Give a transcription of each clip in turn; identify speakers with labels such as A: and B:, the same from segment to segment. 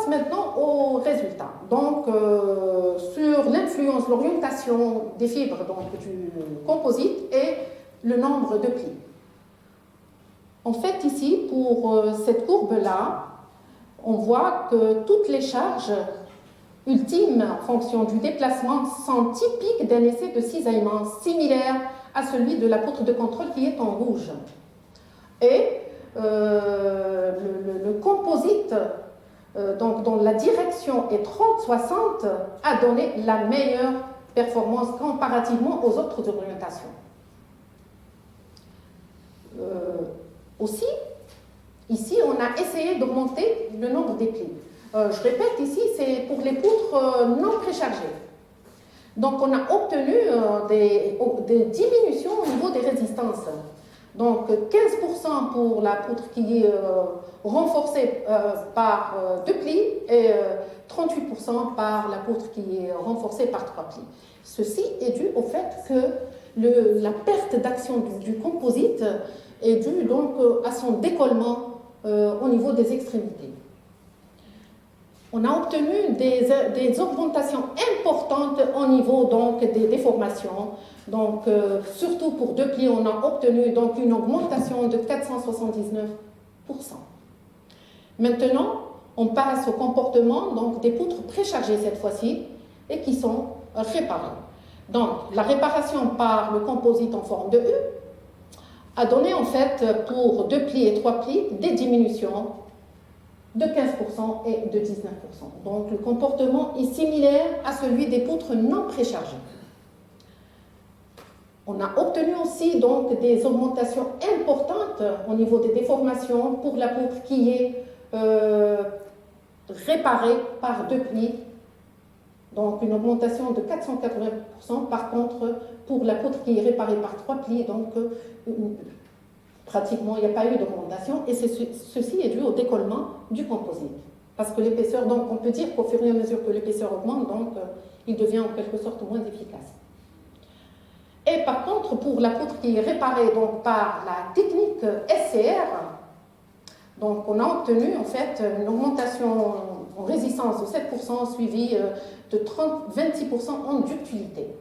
A: passe maintenant aux résultats. Donc, sur l'influence, l'orientation des fibres donc, du composite et le nombre de plis. En fait, ici, pour cette courbe-là, on voit que toutes les charges ultimes en fonction du déplacement sont typiques d'un essai de cisaillement similaire à celui de la poutre de contrôle qui est en rouge. Et le composite, donc dont la direction est 30-60, a donné la meilleure performance comparativement aux autres orientations. Aussi, ici, on a essayé d'augmenter le nombre des plis. Je répète, ici, c'est pour les poutres non préchargées. Donc, on a obtenu des diminutions au niveau des résistances. Donc, 15% pour la poutre qui est renforcée par 2 plis et 38% par la poutre qui est renforcée par 3 plis. Ceci est dû au fait que la perte d'action du composite est due donc à son décollement au niveau des extrémités. On a obtenu des augmentations importantes au niveau donc, des déformations. Donc, surtout pour 2 plis, on a obtenu donc, une augmentation de 479%. Maintenant, on passe au comportement donc, des poutres préchargées cette fois-ci et qui sont réparées. Donc, la réparation par le composite en forme de U a donné en fait pour 2 plis et 3 plis des diminutions de 15% et de 19%. Donc le comportement est similaire à celui des poutres non préchargées. On a obtenu aussi donc des augmentations importantes au niveau des déformations pour la poutre qui est réparée par 2 plis. Donc une augmentation de 480%. Par contre, pour la poutre qui est réparée par 3 plis, donc pratiquement, il n'y a pas eu d'augmentation et ceci est dû au décollement du composite. Parce que l'épaisseur, donc on peut dire qu'au fur et à mesure que l'épaisseur augmente, donc il devient en quelque sorte moins efficace. Et par contre, pour la poutre qui est réparée donc, par la technique SCR, donc on a obtenu en fait une augmentation en résistance de 7% suivie de 26% en ductilité.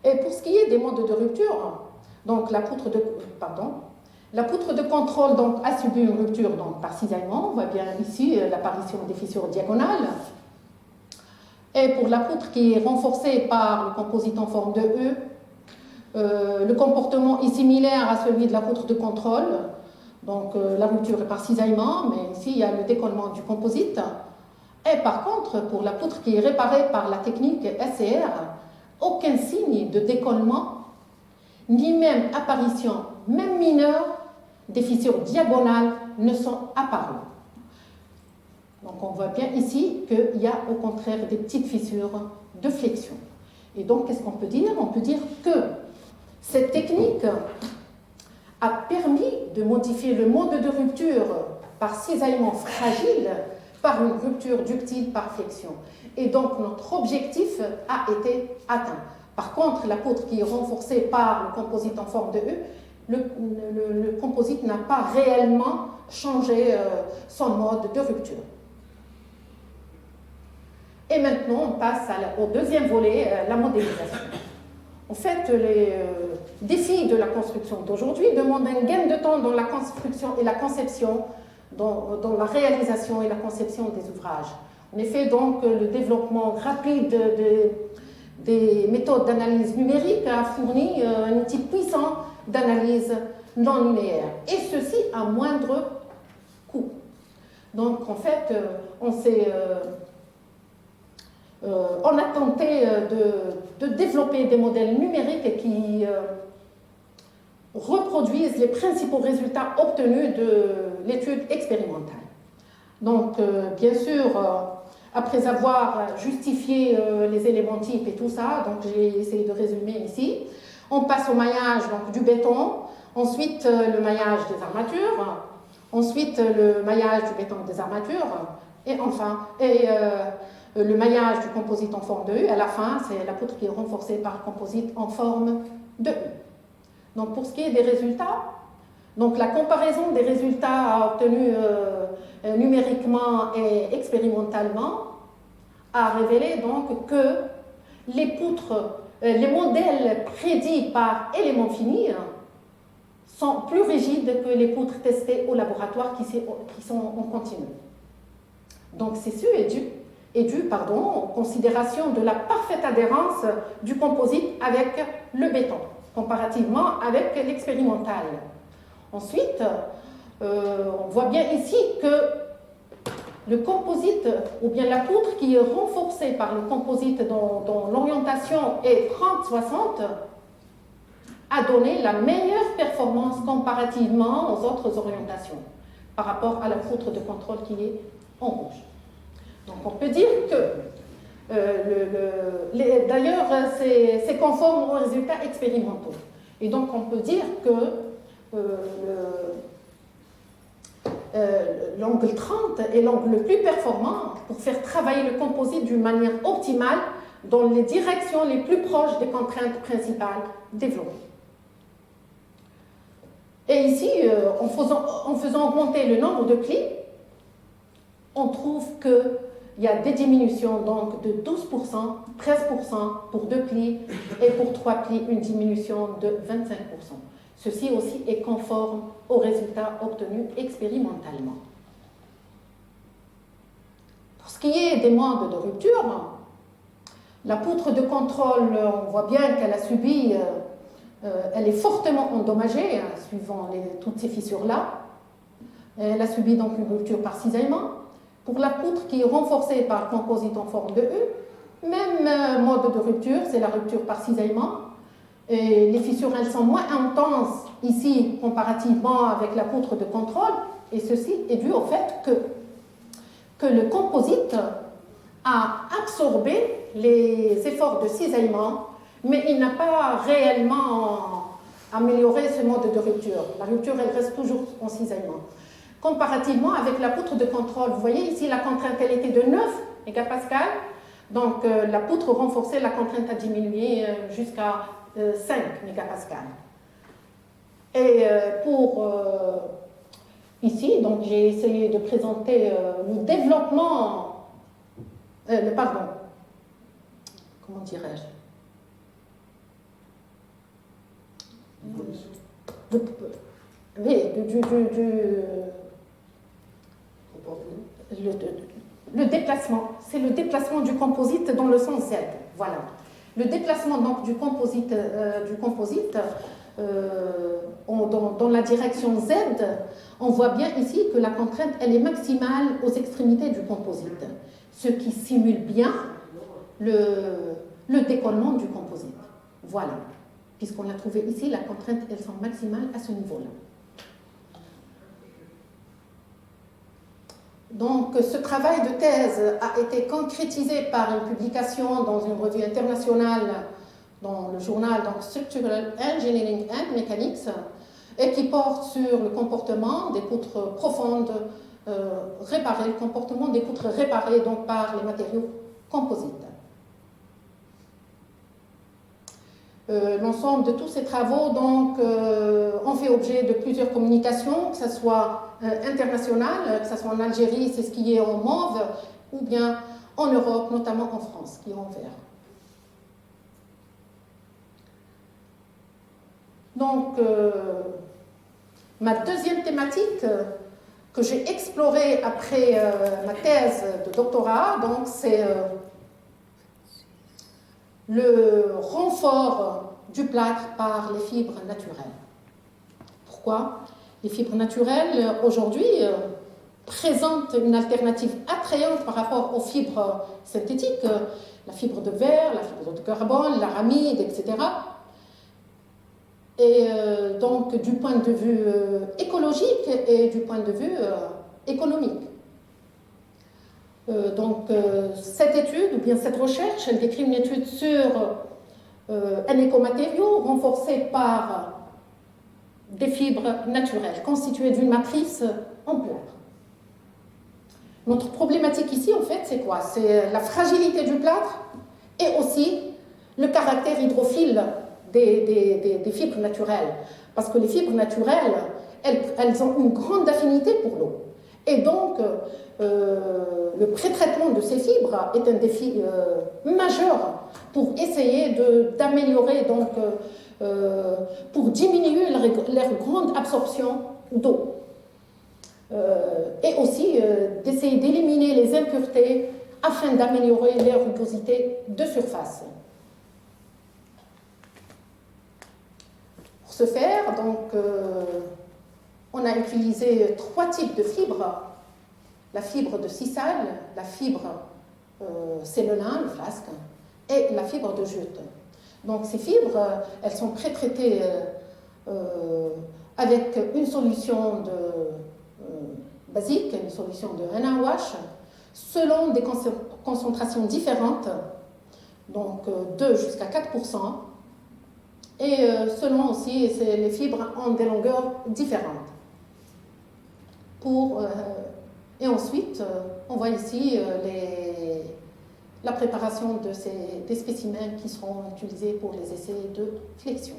A: Et pour ce qui est des modes de rupture, donc la poutre de contrôle donc, a subi une rupture donc, par cisaillement. On voit bien ici l'apparition des fissures diagonales. Et pour la poutre qui est renforcée par le composite en forme de E, le comportement est similaire à celui de la poutre de contrôle. Donc la rupture est par cisaillement, mais ici il y a le décollement du composite. Et par contre, pour la poutre qui est réparée par la technique SCR, aucun signe de décollement ni même apparition, même mineure, des fissures diagonales ne sont apparues. Donc on voit bien ici qu'il y a au contraire des petites fissures de flexion. Et donc qu'est-ce qu'on peut dire? On peut dire que cette technique a permis de modifier le mode de rupture par cisaillement fragile par une rupture ductile par flexion. Et donc notre objectif a été atteint. Par contre, la poutre qui est renforcée par le composite en forme de U, le composite n'a pas réellement changé son mode de rupture. Et maintenant, on passe au deuxième volet, la modélisation. En fait, les défis de la construction d'aujourd'hui demandent un gain de temps dans la construction et la conception, dans la réalisation et la conception des ouvrages. En effet, donc, le développement rapide des méthodes d'analyse numérique a fourni un outil puissant d'analyse non linéaire, et ceci à moindre coût. Donc, en fait, on a tenté de développer des modèles numériques qui reproduisent les principaux résultats obtenus de l'étude expérimentale. Donc, bien sûr, après avoir justifié les éléments types et tout ça, donc j'ai essayé de résumer ici, on passe au maillage donc, du béton, ensuite le maillage des armatures, ensuite le maillage du béton des armatures, et enfin le maillage du composite en forme de U. À la fin, c'est la poutre qui est renforcée par le composite en forme de U. Donc pour ce qui est des résultats, Donc la comparaison des résultats obtenus numériquement et expérimentalement a révélé donc que les poutres, les modèles prédits par éléments finis sont plus rigides que les poutres testées au laboratoire qui sont en continu. Donc ceci est dû en considération de la parfaite adhérence du composite avec le béton, comparativement avec l'expérimental. Ensuite, on voit bien ici que le composite, ou bien la poutre qui est renforcée par le composite dont l'orientation est 30-60, a donné la meilleure performance comparativement aux autres orientations par rapport à la poutre de contrôle qui est en rouge. Donc on peut dire que, d'ailleurs, c'est conforme aux résultats expérimentaux. Et donc on peut dire que l'angle 30 est l'angle le plus performant pour faire travailler le composite d'une manière optimale dans les directions les plus proches des contraintes principales développées. Et ici, en faisant augmenter le nombre de plis, on trouve qu'il y a des diminutions donc de 12%, 13% pour 2 plis et pour 3 plis, une diminution de 25%. Ceci aussi est conforme aux résultats obtenus expérimentalement. Pour ce qui est des modes de rupture, la poutre de contrôle, on voit bien qu'elle a subi, elle est fortement endommagée, suivant toutes ces fissures-là. Elle a subi donc une rupture par cisaillement. Pour la poutre qui est renforcée par composite en forme de U, même mode de rupture, c'est la rupture par cisaillement. Et les fissures, elles sont moins intenses ici comparativement avec la poutre de contrôle, et ceci est dû au fait que le composite a absorbé les efforts de cisaillement, mais il n'a pas réellement amélioré ce mode de rupture. La rupture, elle reste toujours en cisaillement. Comparativement avec la poutre de contrôle, vous voyez ici la contrainte, elle était de 9 mégapascales, donc la poutre renforcée, la contrainte a diminué jusqu'à 5 mégapascales. Et pour ici, donc j'ai essayé de présenter le développement, comment dirais-je, le déplacement, c'est le déplacement du composite dans le sens Z. Voilà. Le déplacement donc du composite dans la direction Z, on voit bien ici que la contrainte elle est maximale aux extrémités du composite, ce qui simule bien le décollement du composite. Voilà. Puisqu'on a trouvé ici, la contrainte elles sont maximales à ce niveau-là. Donc, ce travail de thèse a été concrétisé par une publication dans une revue internationale, dans le journal Structural Engineering and Mechanics, et qui porte sur le comportement des poutres profondes réparées, le comportement des poutres réparées donc, par les matériaux composites. L'ensemble de tous ces travaux donc, ont fait objet de plusieurs communications, que ce soit internationales, que ce soit en Algérie, c'est ce qui est en mauve, ou bien en Europe, notamment en France, qui est en vert. Donc, ma deuxième thématique que j'ai explorée après ma thèse de doctorat, donc c'est le renfort du plâtre par les fibres naturelles. Pourquoi ? Les fibres naturelles, aujourd'hui, présentent une alternative attrayante par rapport aux fibres synthétiques, la fibre de verre, la fibre de carbone, l'aramide, etc. Et donc, du point de vue écologique et du point de vue économique. Cette étude, ou bien cette recherche, elle décrit une étude sur un écomatériau renforcé par des fibres naturelles, constituées d'une matrice en plâtre. Notre problématique ici, en fait, c'est quoi? C'est la fragilité du plâtre et aussi le caractère hydrophile des fibres naturelles. Parce que les fibres naturelles, elles ont une grande affinité pour l'eau. Et donc, le pré-traitement de ces fibres est un défi majeur pour essayer d'améliorer, donc, pour diminuer leur grande absorption d'eau. Et aussi d'essayer d'éliminer les impuretés afin d'améliorer leur rugosité de surface. Pour ce faire, donc, on a utilisé 3 types de fibres. La fibre de sisal, la fibre cellulin, le flasque, et la fibre de jute. Donc ces fibres, elles sont pré-traitées avec une solution basique, une solution de NaOH, selon des concentrations différentes, donc 2 jusqu'à 4%, et selon aussi, les fibres ont des longueurs différentes. Et ensuite, on voit ici la préparation des spécimens qui seront utilisés pour les essais de flexion.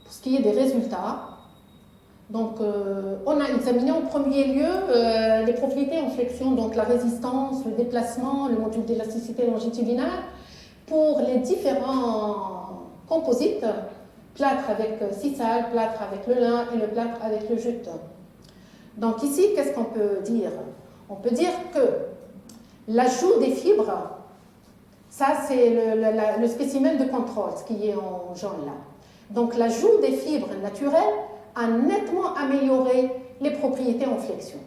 A: Pour ce qui est des résultats, donc, on a examiné en premier lieu les propriétés en flexion, donc la résistance, le déplacement, le module d'élasticité longitudinale, pour les différents composites, plâtre avec sisal, plâtre avec le lin et le plâtre avec le jute. Donc ici, qu'est-ce qu'on peut dire? On peut dire que l'ajout des fibres, ça c'est le spécimen de contrôle, ce qui est en jaune là. Donc l'ajout des fibres naturelles a nettement amélioré les propriétés en flexion.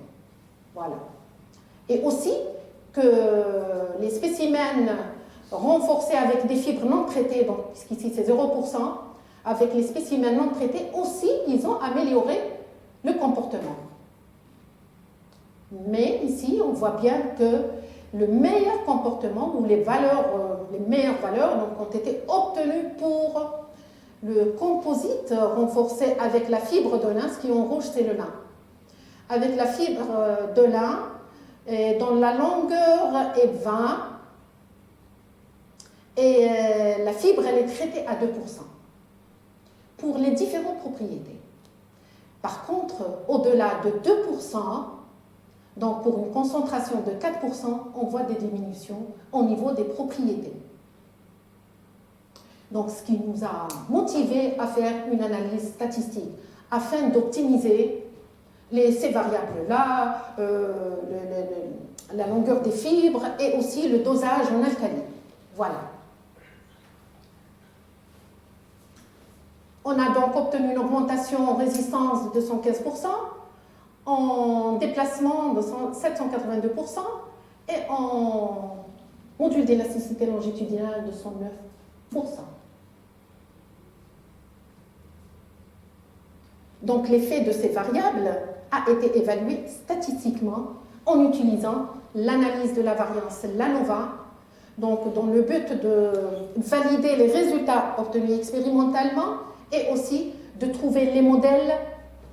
A: Voilà. Et aussi que les spécimens renforcés avec des fibres non traitées, donc puisqu'ici c'est 0%, avec les spécimens non traités aussi, ils ont amélioré le comportement. Mais ici, on voit bien que le meilleur comportement ou les meilleures valeurs donc, ont été obtenues pour le composite renforcé avec la fibre de lin, ce qui est en rouge, c'est le lin. Avec la fibre de lin, dont la longueur est 20, et la fibre, elle est traitée à 2%, pour les différentes propriétés. Par contre, au-delà de 2%, donc pour une concentration de 4%, on voit des diminutions au niveau des propriétés. Donc, ce qui nous a motivé à faire une analyse statistique afin d'optimiser ces variables-là, la longueur des fibres et aussi le dosage en alcali. Voilà. On a donc obtenu une augmentation en résistance de 215%, en déplacement de 782% et en module d'élasticité longitudinale de 109%. Donc l'effet de ces variables a été évalué statistiquement en utilisant l'analyse de la variance LANOVA, donc dans le but de valider les résultats obtenus expérimentalement et aussi de trouver les modèles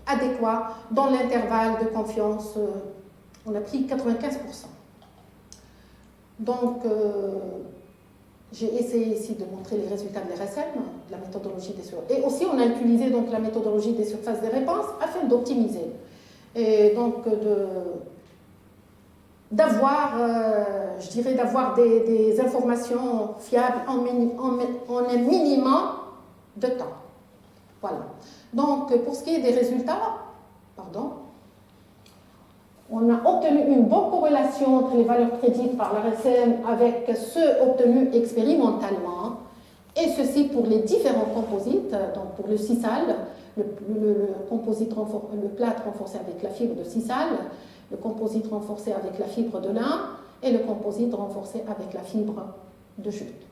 A: adéquats dans l'intervalle de confiance. On a pris 95%. Donc, j'ai essayé ici de montrer les résultats de l'RSM, de la méthodologie des surfaces. Et aussi, on a utilisé donc, la méthodologie des surfaces de réponse afin d'optimiser. Et donc, d'avoir, je dirais, d'avoir des informations fiables en un minimum de temps. Voilà. Donc, pour ce qui est des résultats, on a obtenu une bonne corrélation entre les valeurs prédites par l'RSM avec ceux obtenus expérimentalement, et ceci pour les différents composites, donc pour le sisal, le plâtre renforcé avec la fibre de sisal, le composite renforcé avec la fibre de lin et le composite renforcé avec la fibre de jute.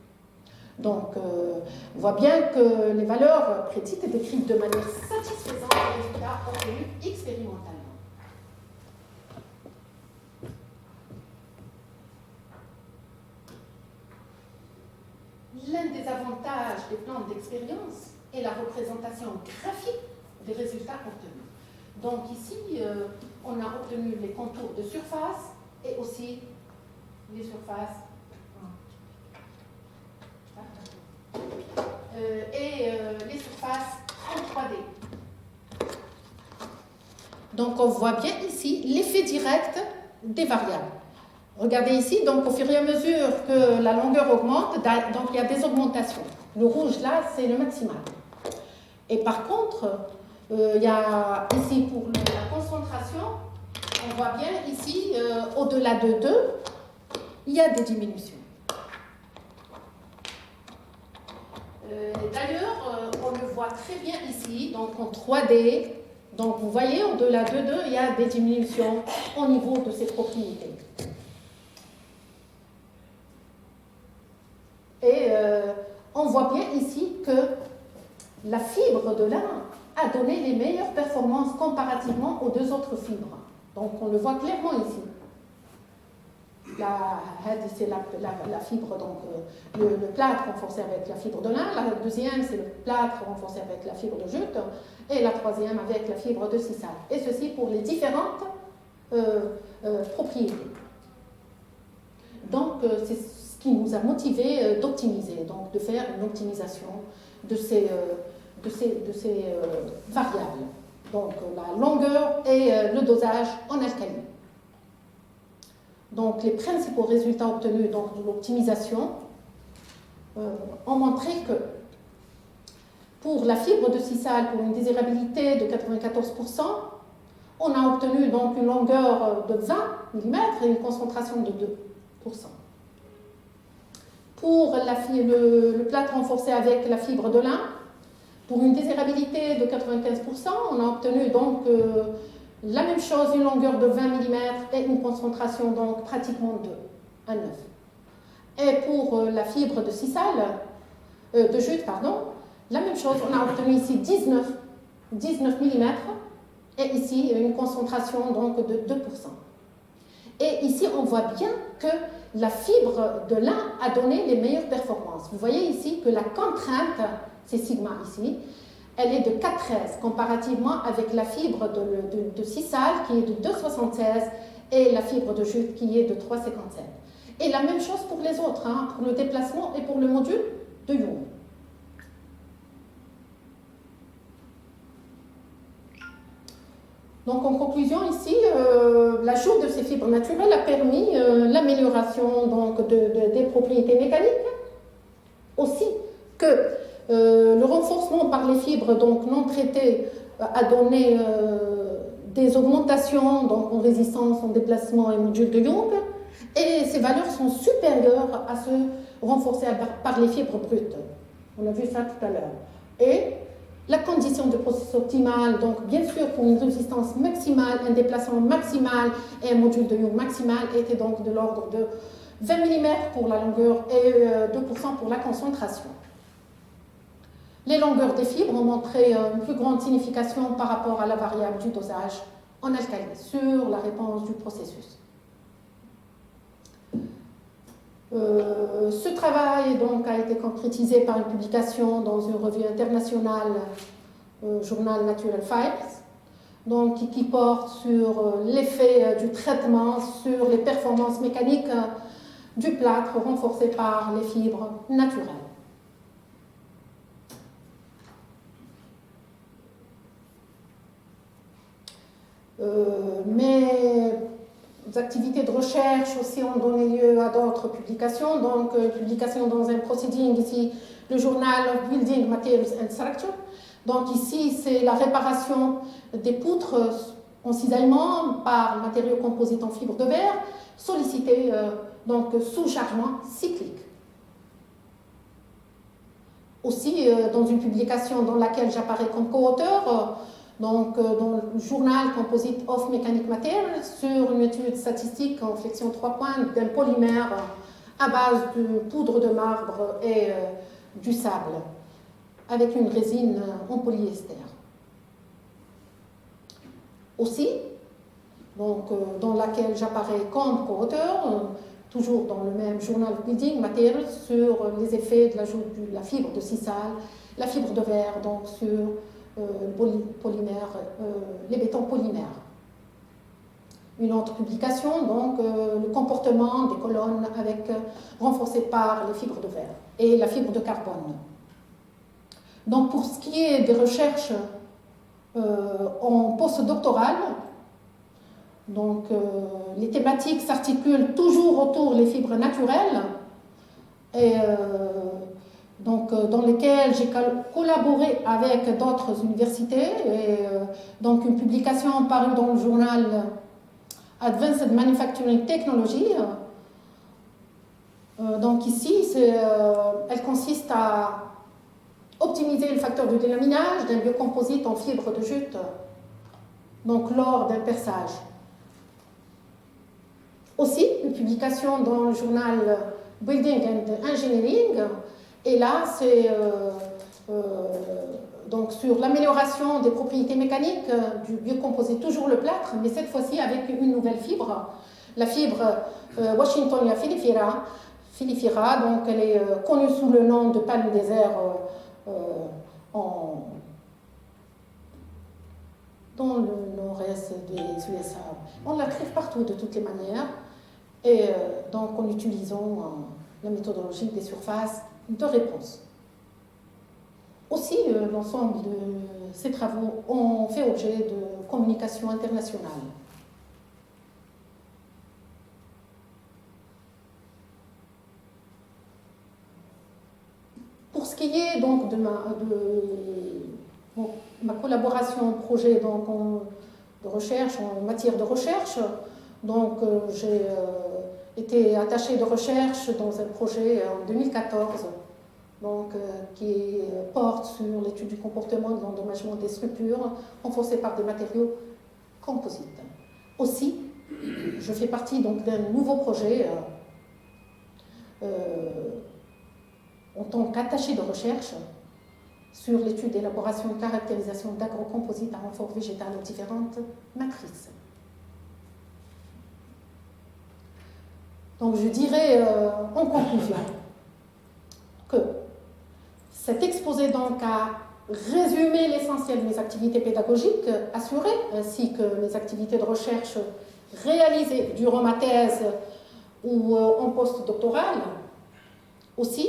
A: Donc, on voit bien que les valeurs prédites décrivent de manière satisfaisante les résultats obtenus expérimentalement. L'un des avantages des plans d'expérience est la représentation graphique des résultats obtenus. Donc ici, on a obtenu les contours de surface et aussi les surfaces les surfaces en 3D. Donc on voit bien ici l'effet direct des variables. Regardez ici, donc au fur et à mesure que la longueur augmente, donc il y a des augmentations. Le rouge là, c'est le maximal. Et par contre, il y a ici pour la concentration, on voit bien ici, au-delà de 2, il y a des diminutions. D'ailleurs, on le voit très bien ici, donc en 3D. Donc vous voyez, au-delà de 2, il y a des diminutions au niveau de ces propriétés. Et on voit bien ici que la fibre de lin a donné les meilleures performances comparativement aux deux autres fibres. Donc on le voit clairement ici. C'est la fibre, donc le plâtre renforcé avec la fibre de lin. La deuxième, c'est le plâtre renforcé avec la fibre de jute. Et la troisième avec la fibre de sisal. Et ceci pour les différentes propriétés. Donc c'est ce qui nous a motivé d'optimiser, donc de faire une optimisation de ces variables. Donc la longueur et le dosage en alcali. Donc les principaux résultats obtenus donc, de l'optimisation ont montré que pour la fibre de sisal, pour une désirabilité de 94%, on a obtenu donc une longueur de 20 mm et une concentration de 2%. Pour le plâtre renforcé avec la fibre de lin, pour une désirabilité de 95%, on a obtenu donc la même chose, une longueur de 20 mm et une concentration donc pratiquement de 1,9. Et pour la fibre de sisal, de jute, pardon, la même chose, on a obtenu ici 19 mm et ici une concentration donc de 2%. Et ici, on voit bien que la fibre de lin a donné les meilleures performances. Vous voyez ici que la contrainte, c'est sigma ici, elle est de 4,13 comparativement avec la fibre de sisal qui est de 2,76 et la fibre de jute qui est de 3,57. Et la même chose pour les autres, hein, pour le déplacement et pour le module de Young. Donc en conclusion ici, l'ajout de ces fibres naturelles a permis l'amélioration donc, des propriétés mécaniques, aussi que le renforcement par les fibres donc, non traitées a donné des augmentations donc, en résistance, en déplacement et module de Young, et ces valeurs sont supérieures à ceux renforcés par les fibres brutes. On a vu ça tout à l'heure. Et la condition de processus optimal, donc bien sûr pour une résistance maximale, un déplacement maximal et un module de Young maximal, était donc de l'ordre de 20 mm pour la longueur et 2% pour la concentration. Les longueurs des fibres ont montré une plus grande signification par rapport à la variable du dosage en alcali sur la réponse du processus. Ce travail donc, a été concrétisé par une publication dans une revue internationale, journal Natural Fibres, donc, qui porte sur l'effet du traitement sur les performances mécaniques du plâtre renforcé par les fibres naturelles. Mais les activités de recherche aussi ont donné lieu à d'autres publications, donc publication dans un proceeding ici, le journal of Building Materials and Structure. Donc ici, c'est la réparation des poutres en cisaillement par matériaux composites en fibre de verre, sollicité donc sous chargement cyclique. Aussi, dans une publication dans laquelle j'apparais comme co-auteur, donc dans le journal Composite of Mechanic Materials, sur une étude statistique en flexion 3 points d'un polymère à base de poudre de marbre et du sable, avec une résine en polyester. Aussi, donc, dans laquelle j'apparais comme co-auteur, toujours dans le même journal Building Materials, sur les effets de l'ajout de la fibre de sisal, la fibre de verre, donc sur polymère, les bétons polymères. Une autre publication, donc le comportement des colonnes renforcées par les fibres de verre et la fibre de carbone. Donc pour ce qui est des recherches en postdoctoral, Donc, les thématiques s'articulent toujours autour des fibres naturelles, et donc, dans lesquelles j'ai collaboré avec d'autres universités. Et, donc, une publication parue dans le journal Advanced Manufacturing Technology. Donc ici, elle consiste à optimiser le facteur de délaminage d'un biocomposite en fibre de jute, donc lors d'un perçage. Aussi, une publication dans le journal Building and Engineering, et là, c'est donc sur l'amélioration des propriétés mécaniques du biocomposite, toujours le plâtre, mais cette fois-ci avec une nouvelle fibre, la fibre Washingtonia filifera, donc elle est connue sous le nom de palme désert dans le nord-est des USA. On la trouve partout de toutes les manières, et donc en utilisant la méthodologie des surfaces de réponse. Aussi, l'ensemble de ces travaux ont fait objet de communication internationale. Pour ce qui est donc de ma collaboration en projet donc de recherche, en matière de recherche, donc j'ai été attachée de recherche dans un projet en 2014 donc, qui porte sur l'étude du comportement et de l'endommagement des structures renforcées par des matériaux composites. Aussi, je fais partie donc d'un nouveau projet en tant qu'attaché de recherche sur l'étude, élaboration et caractérisation d'agrocomposites à renfort végétal aux différentes matrices. Donc je dirais en conclusion que cet exposé donc a résumé l'essentiel de mes activités pédagogiques assurées, ainsi que mes activités de recherche réalisées durant ma thèse ou en post-doctoral. Aussi,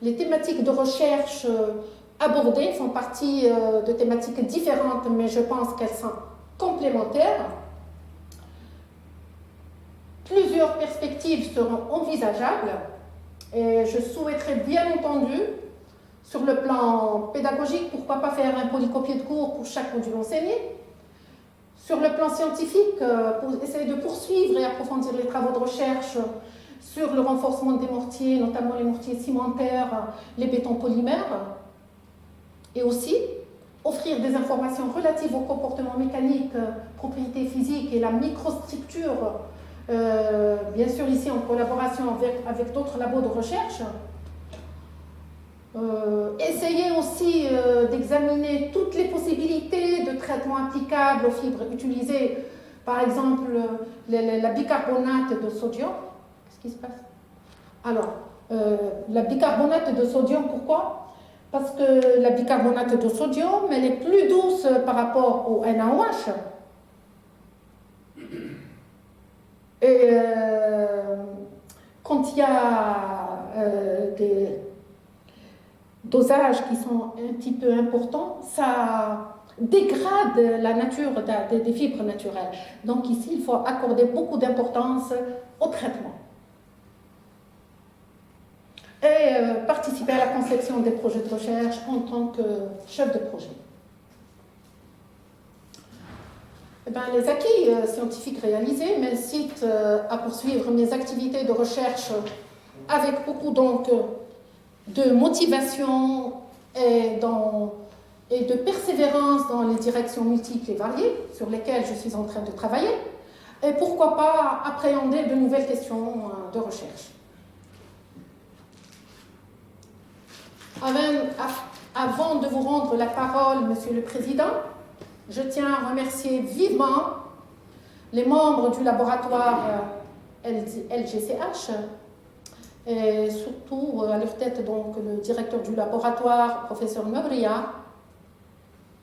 A: les thématiques de recherche abordées font partie de thématiques différentes, mais je pense qu'elles sont complémentaires. Plusieurs perspectives seront envisageables et je souhaiterais bien entendu, sur le plan pédagogique, pourquoi pas faire un polycopier de cours pour chaque module enseigné. Sur le plan scientifique, pour essayer de poursuivre et approfondir les travaux de recherche sur le renforcement des mortiers, notamment les mortiers cimentaires, les bétons polymères, et aussi offrir des informations relatives au comportement mécanique, propriétés physiques et la microstructure, bien sûr ici en collaboration avec d'autres labos de recherche. Essayer aussi d'examiner toutes les possibilités de traitement applicables aux fibres utilisées, par exemple la bicarbonate de sodium. Qu'est-ce qui se passe? Alors, la bicarbonate de sodium, pourquoi? Parce que la bicarbonate de sodium, elle est plus douce par rapport au NaOH. Et quand il y a des dosages qui sont un petit peu importants, ça dégrade la nature des fibres naturelles. Donc ici, il faut accorder beaucoup d'importance au traitement. Et participer à la conception des projets de recherche en tant que chef de projet. Eh bien, les acquis scientifiques réalisés m'incitent à poursuivre mes activités de recherche avec beaucoup donc de motivation et de persévérance dans les directions multiples et variées sur lesquelles je suis en train de travailler, et pourquoi pas appréhender de nouvelles questions de recherche. Avant de vous rendre la parole, Monsieur le Président, je tiens à remercier vivement les membres du laboratoire LGCH, et surtout à leur tête donc le directeur du laboratoire, professeur Mebria.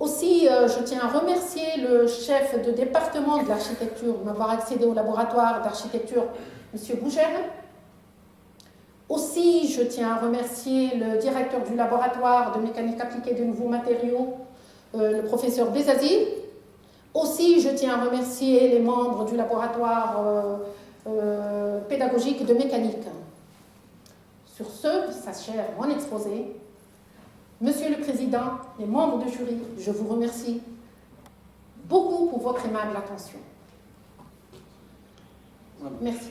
A: Aussi, je tiens à remercier le chef de département de l'architecture de m'avoir accédé au laboratoire d'architecture, M. Bougel. Aussi, je tiens à remercier le directeur du laboratoire de mécanique appliquée des nouveaux matériaux, le professeur Bezazi, Aussi, je tiens à remercier les membres du laboratoire pédagogique de mécanique. Sur ce, s'achève mon exposé. Monsieur le Président, les membres du jury, je vous remercie beaucoup pour votre aimable attention. Merci.